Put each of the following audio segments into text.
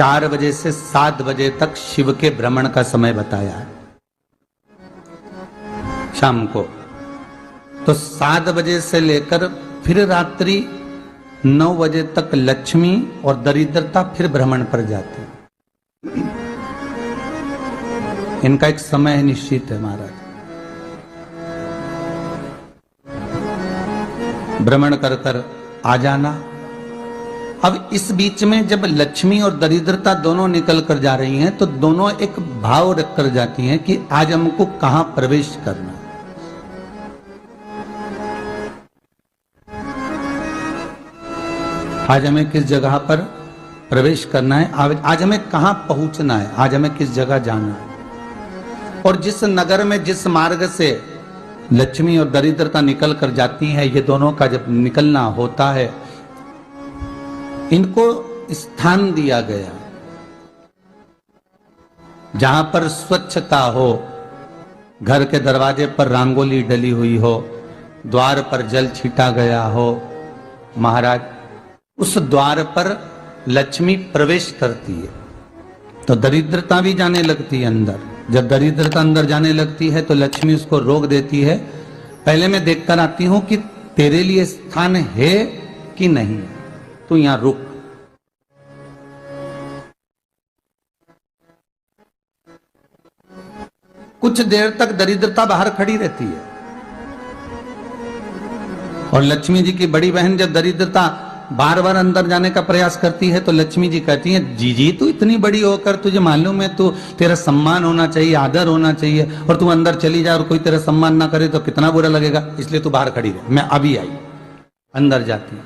4 बजे से 7 बजे तक शिव के भ्रमण का समय बताया है शाम को। तो 7 बजे से लेकर फिर रात्रि 9 बजे तक लक्ष्मी और दरिद्रता फिर भ्रमण पर जाती है। इनका एक समय निश्चित है महाराज। भ्रमण कर कर आ जाना। अब इस बीच में जब लक्ष्मी और दरिद्रता दोनों निकल कर जा रही हैं तो दोनों एक भाव रख कर जाती हैं कि आज हमको कहां प्रवेश करना है। आज हमें किस जगह पर प्रवेश करना है, आज हमें कहां पहुंचना है, आज हमें किस जगह जाना है। और जिस नगर में जिस मार्ग से लक्ष्मी और दरिद्रता निकल कर जाती हैं, ये दोनों का जब निकलना होता है, इनको स्थान दिया गया जहां पर स्वच्छता हो, घर के दरवाजे पर रंगोली डली हुई हो, द्वार पर जल छीटा गया हो। महाराज उस द्वार पर लक्ष्मी प्रवेश करती है तो दरिद्रता भी जाने लगती है अंदर। जब दरिद्रता अंदर जाने लगती है तो लक्ष्मी उसको रोक देती है, पहले मैं देखकर आती हूं कि तेरे लिए स्थान है कि नहीं, तू यहां रुक। कुछ देर तक दरिद्रता बाहर खड़ी रहती है और लक्ष्मी जी की बड़ी बहन जब दरिद्रता बार बार अंदर जाने का प्रयास करती है तो लक्ष्मी जी कहती हैं, जीजी तू इतनी बड़ी होकर तुझे मालूम है तू तेरा सम्मान होना चाहिए, आदर होना चाहिए, और तू अंदर चली जाए और कोई तेरा सम्मान ना करे तो कितना बुरा लगेगा, इसलिए तू बाहर खड़ी रहे, मैं अभी आई। अंदर जाती है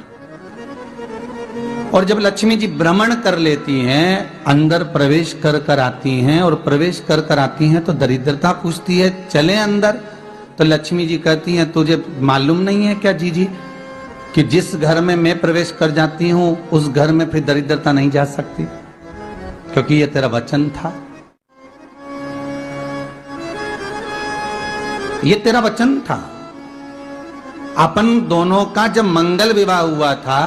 और जब लक्ष्मी जी भ्रमण कर लेती हैं, अंदर प्रवेश कर कर आती हैं और प्रवेश कर कर आती हैं तो दरिद्रता पूछती है चले अंदर। तो लक्ष्मी जी कहती हैं, तुझे मालूम नहीं है क्या जीजी कि जिस घर में मैं प्रवेश कर जाती हूं उस घर में फिर दरिद्रता नहीं जा सकती, क्योंकि ये तेरा वचन था, ये तेरा वचन था। अपन दोनों का जब मंगल विवाह हुआ था,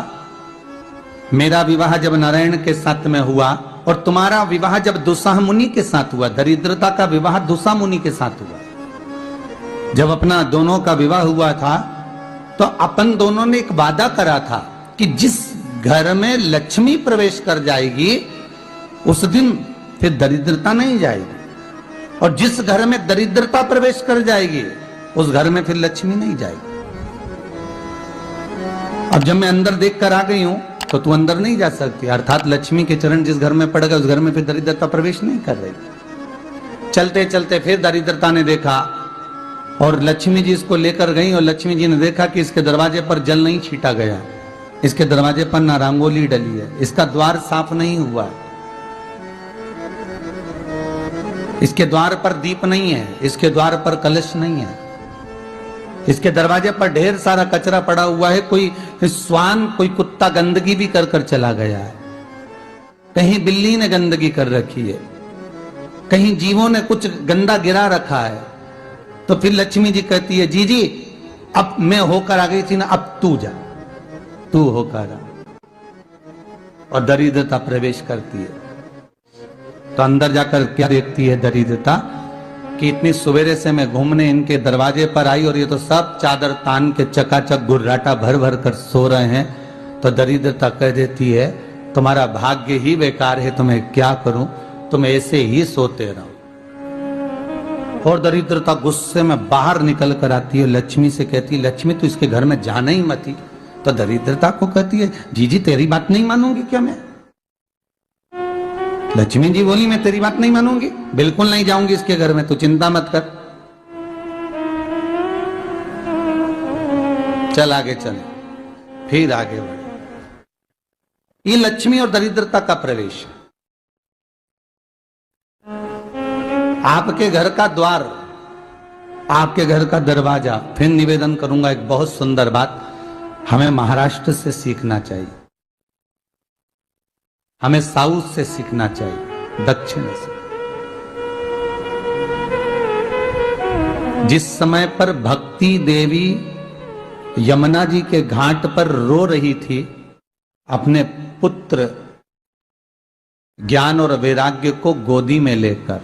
मेरा विवाह जब नारायण के साथ में हुआ और तुम्हारा विवाह जब दुस्साह मुनि के साथ हुआ, दरिद्रता का विवाह दुस्साह मुनि के साथ हुआ। जब अपना दोनों का विवाह हुआ था तो अपन दोनों ने एक वादा करा था कि जिस घर में लक्ष्मी प्रवेश कर जाएगी उस दिन फिर दरिद्रता नहीं जाएगी, और जिस घर में दरिद्रता प्रवेश कर जाएगी उस घर में फिर लक्ष्मी नहीं जाएगी। अब जब मैं अंदर देख कर आ गई हूं तो तू अंदर नहीं जा सकती, अर्थात लक्ष्मी के चरण जिस घर में पड़ गए उस घर में फिर दरिद्रता प्रवेश नहीं कर रही। चलते चलते फिर दरिद्रता ने देखा और लक्ष्मी जी इसको लेकर गई और लक्ष्मी जी ने देखा कि इसके दरवाजे पर जल नहीं छीटा गया, इसके दरवाजे पर ना रंगोली डली है, इसका द्वार साफ नहीं हुआ है, इसके द्वार पर दीप नहीं है, इसके द्वार पर कलश नहीं है, इसके दरवाजे पर ढेर सारा कचरा पड़ा हुआ है, कोई स्वान कोई कुत्ता गंदगी भी कर कर चला गया है, कहीं बिल्ली ने गंदगी कर रखी है, कहीं जीवों ने कुछ गंदा गिरा रखा है। तो फिर लक्ष्मी जी कहती है, जीजी अब मैं होकर आ गई थी ना, अब तू जा, तू होकर आ। और दरिद्रता प्रवेश करती है तो अंदर जाकर क्या देखती है दरिद्रता कि इतनी सवेरे से मैं घूमने इनके दरवाजे पर आई और ये तो सब चादर तान के चकाचक गुर्राटा भर भर कर सो रहे हैं। तो दरिद्रता कह देती है, तुम्हारा भाग्य ही बेकार है, तुम्हें क्या करूं, तुम ऐसे ही सोते रहो। और दरिद्रता गुस्से में बाहर निकल कर आती है, लक्ष्मी से कहती है, लक्ष्मी तू इसके घर में जाना ही मत ही। तो दरिद्रता को कहती है, जीजी तेरी बात नहीं मानूंगी क्या मैं? लक्ष्मी जी बोली, मैं तेरी बात नहीं मानूंगी, बिल्कुल नहीं जाऊंगी इसके घर में, तू चिंता मत कर, चल आगे चले। फिर आगे बढ़े। ये लक्ष्मी और दरिद्रता का प्रवेश है। आपके घर का द्वार, आपके घर का दरवाजा। फिर निवेदन करूंगा एक बहुत सुंदर बात, हमें महाराष्ट्र से सीखना चाहिए, हमें साउथ से सीखना चाहिए, दक्षिण से। जिस समय पर भक्ति देवी यमुना जी के घाट पर रो रही थी अपने पुत्र ज्ञान और वैराग्य को गोदी में लेकर